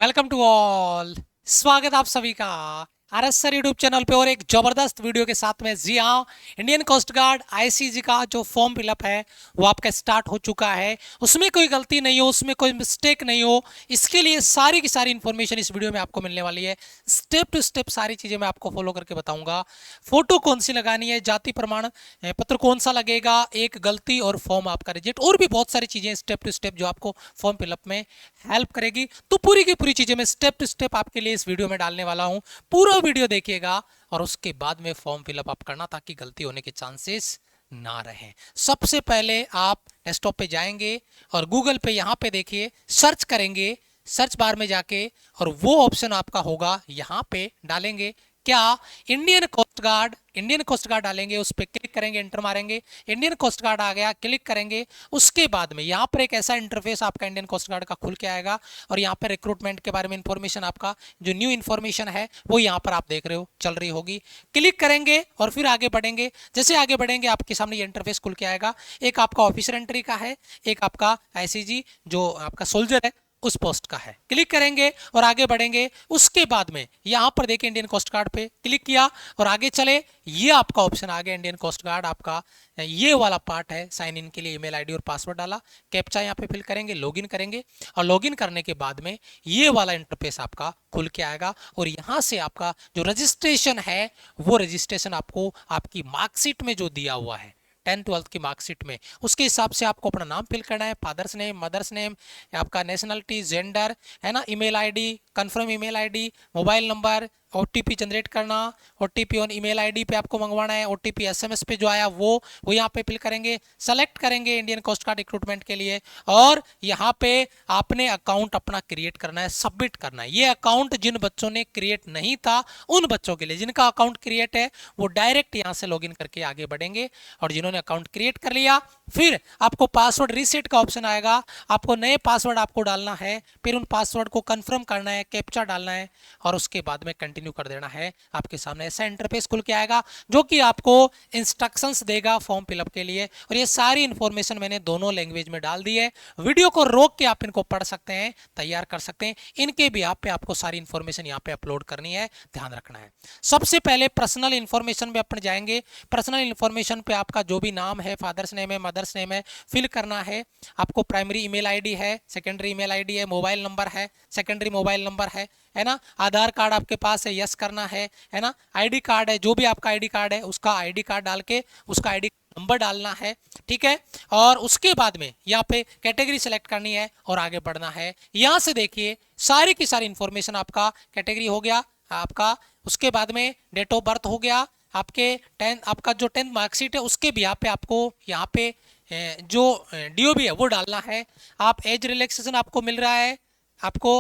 Welcome to all. स्वागत आप सभी का आरएस सर यूट्यूब चैनल पे और एक जबरदस्त वीडियो के साथ में। जी हाँ, इंडियन कोस्ट गार्ड आईसीजी का जो फॉर्म फिलअप है वो आपका स्टार्ट हो चुका है। उसमें कोई गलती नहीं हो, उसमें कोई मिस्टेक नहीं हो, इसके लिए सारी की सारी इन्फॉर्मेशन इस वीडियो में आपको मिलने वाली है। स्टेप टू स्टेप सारी चीजें मैं आपको फॉलो करके बताऊंगा। फोटो कौन सी लगानी है, जाति प्रमाण पत्र कौन सा लगेगा, एक गलती और फॉर्म आपका रिजेक्ट, और भी बहुत सारी चीजें स्टेप टू स्टेप जो आपको फॉर्म फिलअप में हेल्प करेगी। तो पूरी की पूरी चीजें मैं स्टेप टू स्टेप आपके लिए इस वीडियो में डालने वाला हूं। पूरा वीडियो देखिएगा और उसके बाद में फॉर्म फिलअप आप करना, ताकि गलती होने के चांसेस ना रहे। सबसे पहले आप डेस्कटॉप पे जाएंगे और गूगल पे यहां पे देखिए, सर्च करेंगे, सर्च बार में जाके, और वो ऑप्शन आपका होगा यहां पे डालेंगे क्या, इंडियन कोस्ट गार्ड डालेंगे, उस पर क्लिक करेंगे, एंटर मारेंगे, इंडियन कोस्ट गार्ड आ गया, क्लिक करेंगे। उसके बाद में यहाँ पर एक ऐसा इंटरफेस आपका इंडियन कोस्ट गार्ड का खुल के आएगा और यहाँ पर रिक्रूटमेंट के बारे में इंफॉर्मेशन, आपका जो न्यू इंफॉर्मेशन है वो यहाँ पर आप देख रहे हो चल रही होगी। क्लिक करेंगे और फिर आगे बढ़ेंगे। जैसे आगे बढ़ेंगे आपके सामने ये इंटरफेस खुल के आएगा। एक आपका ऑफिसर एंट्री का है, एक आपका आईसीजी जो आपका सोल्जर है उस पोस्ट का है। क्लिक करेंगे और आगे बढ़ेंगे। उसके बाद में यहां पर देखिए इंडियन कोस्ट गार्ड पे क्लिक किया और आगे चले, ये आपका ऑप्शन आ गया इंडियन कोस्ट गार्ड। आपका ये वाला पार्ट है, साइन इन के लिए ईमेल आईडी और पासवर्ड डाला, कैप्चा यहाँ पे फिल करेंगे, लॉगिन करेंगे, और लॉगिन करने के बाद में ये वाला इंटरफेस आपका खुल के आएगा। और यहां से आपका जो रजिस्ट्रेशन है वो रजिस्ट्रेशन आपको आपकी मार्कशीट में जो दिया हुआ है 10th-12th की मार्कशीट में, उसके हिसाब से आपको अपना नाम फिल करना है, फादर्स नेम, मदर्स नेम, आपका नेशनलिटी, जेंडर है ना, email ID, confirm email ID, mobile number, OTP generate करना, ओटीपी ऑन ईमेल आईडी पे आपको मंगवाना है, ओटीपी एसएमएस पे जो आया वो यहाँ पे फिल करेंगे, सेलेक्ट करेंगे इंडियन कोस्ट गार्ड रिक्रूटमेंट के लिए, और यहाँ पे आपने अकाउंट अपना क्रिएट करना है, सबमिट करना है। ये अकाउंट जिन बच्चों ने क्रिएट नहीं था उन बच्चों के लिए, जिनका अकाउंट क्रिएट है वो डायरेक्ट यहाँ से लॉगिन करके आगे बढ़ेंगे, और जिन्होंने अकाउंट क्रिएट कर लिया फिर आपको पासवर्ड रीसेट का ऑप्शन आएगा। आपको नए पासवर्ड आपको डालना है, फिर उन पासवर्ड को कंफर्म करना है, कैप्चा डालना है, और उसके बाद में कंटिन्यू कर देना है। आपके सामने ऐसा इंटरफेस खुल के आएगा जो कि आपको इंस्ट्रक्शंस देगा फॉर्म फिलअप के लिए। और ये सारी इंफॉर्मेशन मैंने दोनों लैंग्वेज में डाल दी है। वीडियो को रोक के आप इनको पढ़ सकते हैं, तैयार कर सकते हैं। इनके भी आप पे आपको सारी इंफॉर्मेशन यहाँ पे अपलोड करनी है, ध्यान रखना है। सबसे पहले पर्सनल इंफॉर्मेशन में अपन जाएंगे। पर्सनल इंफॉर्मेशन पे आपका जो भी नाम है, फादर्स नेम है, मदर्स नेम है, फिल करना है। आपको प्राइमरी ईमेल आईडी है, सेकेंडरी ईमेल आईडी है, मोबाइल नंबर है, सेकेंडरी मोबाइल नंबर है ना, आधार कार्ड आपके पास है, यस करना है ना, आईडी कार्ड है, जो भी आपका आईडी कार्ड है उसका आईडी कार्ड डाल के उसका आईडी नंबर डालना है, ठीक है। और उसके बाद में यहाँ पे कैटेगरी सेलेक्ट करनी है और आगे बढ़ना है। यहाँ से देखिए सारी की सारी इंफॉर्मेशन, आपका कैटेगरी हो गया आपका, उसके बाद में डेट ऑफ बर्थ हो गया, आपके 10 आपका जो 10th मार्कशीट है उसके भी आपको यहाँ पे जो डीओबी है वो डालना है। आप एज रिलैक्सेशन आपको मिल रहा है, आपको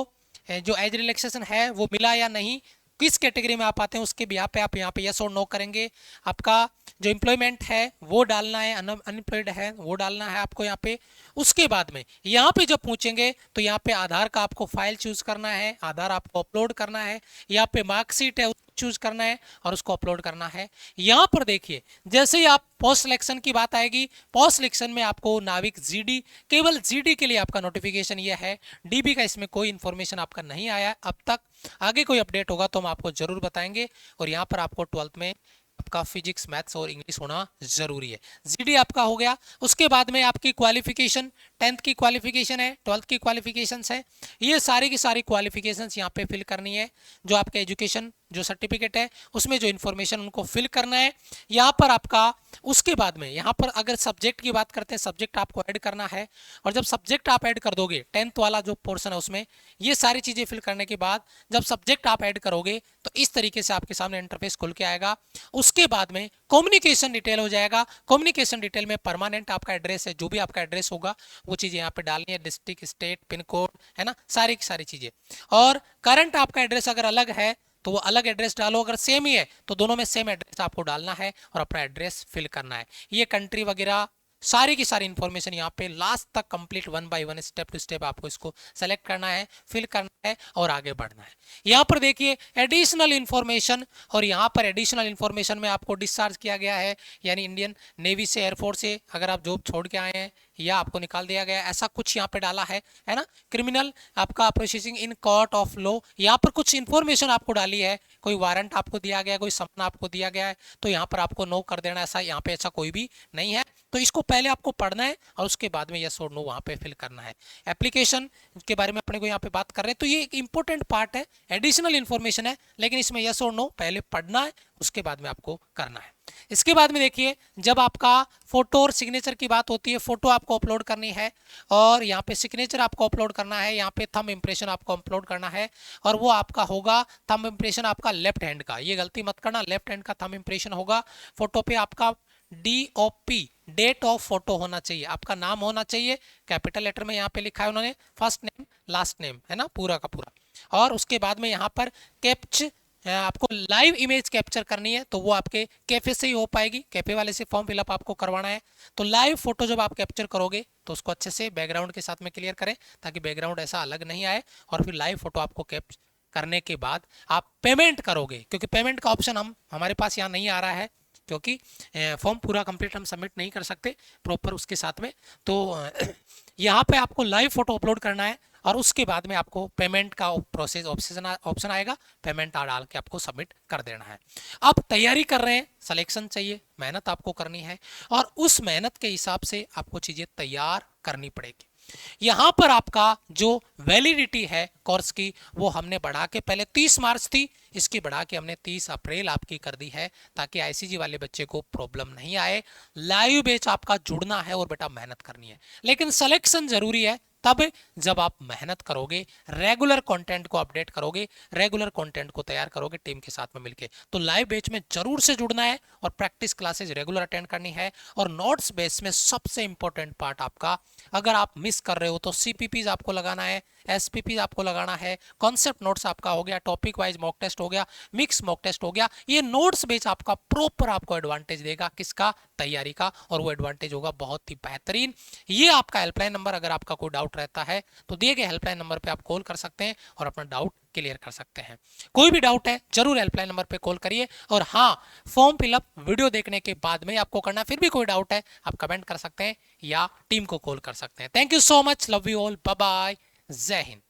जो एज रिलैक्सेशन है वो मिला या नहीं, किस कैटेगरी में आप आते हैं उसके भी आप यहाँ पे यस और नो करेंगे। आपका जो एम्प्लॉयमेंट है वो डालना है, अनएम्प्लॉयड है वो डालना है आपको यहाँ पे। उसके बाद में यहाँ पे जब पूछेंगे तो यहाँ पे आधार का आपको फाइल चूज करना है, आधार आपको अपलोड करना है, यहाँ पे मार्कशीट है चूज करना है और उसको अपलोड करना है। यहाँ पर देखिए जैसे ही आप पोस्ट सिलेक्शन की बात आएगी, पोस्ट सिलेक्शन में आपको नाविक जीडी, केवल जीडी के लिए आपका नोटिफिकेशन ये है, डीबी का इसमें कोई इंफॉर्मेशन आपका नहीं आया अब तक। आगे कोई अपडेट होगा तो हम आपको जरूर बताएंगे। और यहाँ पर आपको 12th में आपका फिजिक्स, मैथ्स और इंग्लिश होना जरूरी है। जीडी आपका हो गया। उसके बाद में आपकी क्वालिफिकेशन, 10th की क्वालिफिकेशन है, 12th की क्वालिफिकेशंस है, ये सारी की सारी क्वालिफिकेशंस यहाँ पे फिल करनी है। जो आपका एजुकेशन जो सर्टिफिकेट है उसमें जो इन्फॉर्मेशन उनको फिल करना है यहाँ पर आपका। उसके बाद में यहाँ पर अगर सब्जेक्ट की बात करते हैं, सब्जेक्ट आपको ऐड करना है, और जब सब्जेक्ट आप ऐड कर दोगे 10th वाला जो पोर्शन है उसमें ये सारी चीजें फिल करने के बाद जब सब्जेक्ट आप ऐड करोगे तो इस तरीके से आपके सामने इंटरफेस खुल के आएगा। उसके बाद में कम्युनिकेशन डिटेल हो जाएगा। कम्युनिकेशन डिटेल में परमानेंट आपका एड्रेस है, जो भी आपका एड्रेस होगा वो चीजें यहाँ पे डालनी है, डिस्ट्रिक्ट, स्टेट, पिन कोड, है ना, सारी की सारी चीजें। और करंट आपका एड्रेस अगर अलग है तो वो अलग एड्रेस डालो, अगर सेम ही है तो दोनों में सेम एड्रेस आपको डालना है और अपना एड्रेस फिल करना है। ये कंट्री वगैरह सारी की सारी इंफॉर्मेशन यहाँ पे लास्ट तक complete 1 by 1 step to step आपको इसको सेलेक्ट करना है, फिल करना है और आगे बढ़ना है। यहाँ पर देखिए एडिशनल इंफॉर्मेशन, और यहाँ पर एडिशनल इंफॉर्मेशन में आपको डिस्चार्ज किया गया है, यानी इंडियन नेवी से, एयरफोर्स से अगर आप जॉब छोड़ के आए हैं या आपको निकाल दिया गया, ऐसा कुछ यहाँ पे डाला है ना। क्रिमिनल आपका processing in court of law, यहाँ पर कुछ इंफॉर्मेशन आपको डाली है, कोई वारंट आपको दिया गया है, कोई समन आपको दिया गया है, तो यहाँ पर आपको नो कर देना। ऐसा यहाँ पे ऐसा कोई भी नहीं है, तो इसको पहले आपको पढ़ना है और उसके बाद में यस और नो वहाँ पे फिल करना है। एप्लीकेशन के बारे में अपने को यहाँ पे बात कर रहे हैं, तो ये एक इंपॉर्टेंट पार्ट है, एडिशनल इन्फॉर्मेशन है, लेकिन इसमें यस और नो पहले पढ़ना है, उसके बाद में आपको करना है। इसके बाद में देखिए, जब आपका फोटो और सिग्नेचर की बात होती है, फोटो आपको अपलोड करनी है और यहाँ पे सिग्नेचर आपको अपलोड करना है, यहाँ पे थंब इंप्रेशन आपको अपलोड करना है, और वो आपका होगा थंब इंप्रेशन आपका लेफ्ट हैंड का, ये गलती मत करना, लेफ्ट हैंड का थंब इंप्रेशन होगा। फोटो पे आपका DOP डेट ऑफ फोटो होना चाहिए, आपका नाम होना चाहिए, कैपिटल लेटर में यहाँ पे लिखा है उन्होंने, फर्स्ट नेम लास्ट नेम, है ना, पूरा का पूरा। और उसके बाद में यहाँ पर कैप्च आपको लाइव इमेज कैप्चर करनी है, तो वो आपके कैफे से ही हो पाएगी, कैफे वाले से फॉर्म फिलअप आपको करवाना है। तो लाइव फोटो जब आप कैप्चर करोगे तो उसको अच्छे से बैकग्राउंड के साथ में क्लियर करें, ताकि बैकग्राउंड ऐसा अलग नहीं आए, और फिर लाइव फोटो आपको कैप्चर करने के बाद आप पेमेंट करोगे, क्योंकि पेमेंट का ऑप्शन हमारे पास यहाँ नहीं आ रहा है, क्योंकि फॉर्म पूरा कंप्लीट हम सबमिट नहीं कर सकते प्रॉपर उसके साथ में। तो यहाँ पे आपको लाइव फोटो अपलोड करना है, और उसके बाद में आपको पेमेंट का प्रोसेस ऑप्शन आएगा, पेमेंट डाल के आपको सबमिट कर देना है। आप तैयारी कर रहे हैं, सिलेक्शन चाहिए, मेहनत आपको करनी है, और उस मेहनत के हिसाब से आपको चीज़ें तैयार करनी पड़ेगी। यहाँ पर आपका जो वैलिडिटी है कोर्स की, वो हमने बढ़ा के, पहले 30 मार्च थी, इसकी बढ़ा के हमने 30 अप्रैल आपकी कर दी है, ताकि ICG वाले बच्चे को प्रॉब्लम नहीं आए। लाइव बैच आपका जुड़ना है और बेटा मेहनत करनी है, लेकिन सिलेक्शन जरूरी है तब जब आप मेहनत करोगे, रेगुलर कंटेंट को अपडेट करोगे, रेगुलर कंटेंट को तैयार करोगे टीम के साथ में मिलके। तो लाइव बैच में जरूर से जुड़ना है और प्रैक्टिस क्लासेज रेगुलर अटेंड करनी है। और नोट्स बेस में सबसे इंपॉर्टेंट पार्ट आपका, अगर आप मिस कर रहे हो तो CPPs आपको लगाना है, SPPs आपको लगाना है, कॉन्सेप्ट नोट्स आपका हो गया, टॉपिक वाइज मॉक टेस्ट हो गया, मिक्स मॉक टेस्ट हो गया। ये नोट्स बेच आपका प्रॉपर आपको एडवांटेज देगा, किसका, तैयारी का, और वो एडवांटेज होगा बहुत ही बेहतरीन। ये आपका हेल्पलाइन नंबर, अगर आपका कोई डाउट रहता है तो दिए गए हेल्पलाइन नंबर पे आप कॉल कर सकते हैं और अपना डाउट क्लियर कर सकते हैं। कोई भी डाउट है जरूर हेल्पलाइन नंबर पे कॉल करिए। और हाँ, फॉर्म फिलअप वीडियो देखने के बाद में आपको करना, फिर भी कोई डाउट है आप कमेंट कर सकते हैं या टीम को कॉल कर सकते हैं। Thank you so much, love you all, bye bye, जय हिंद।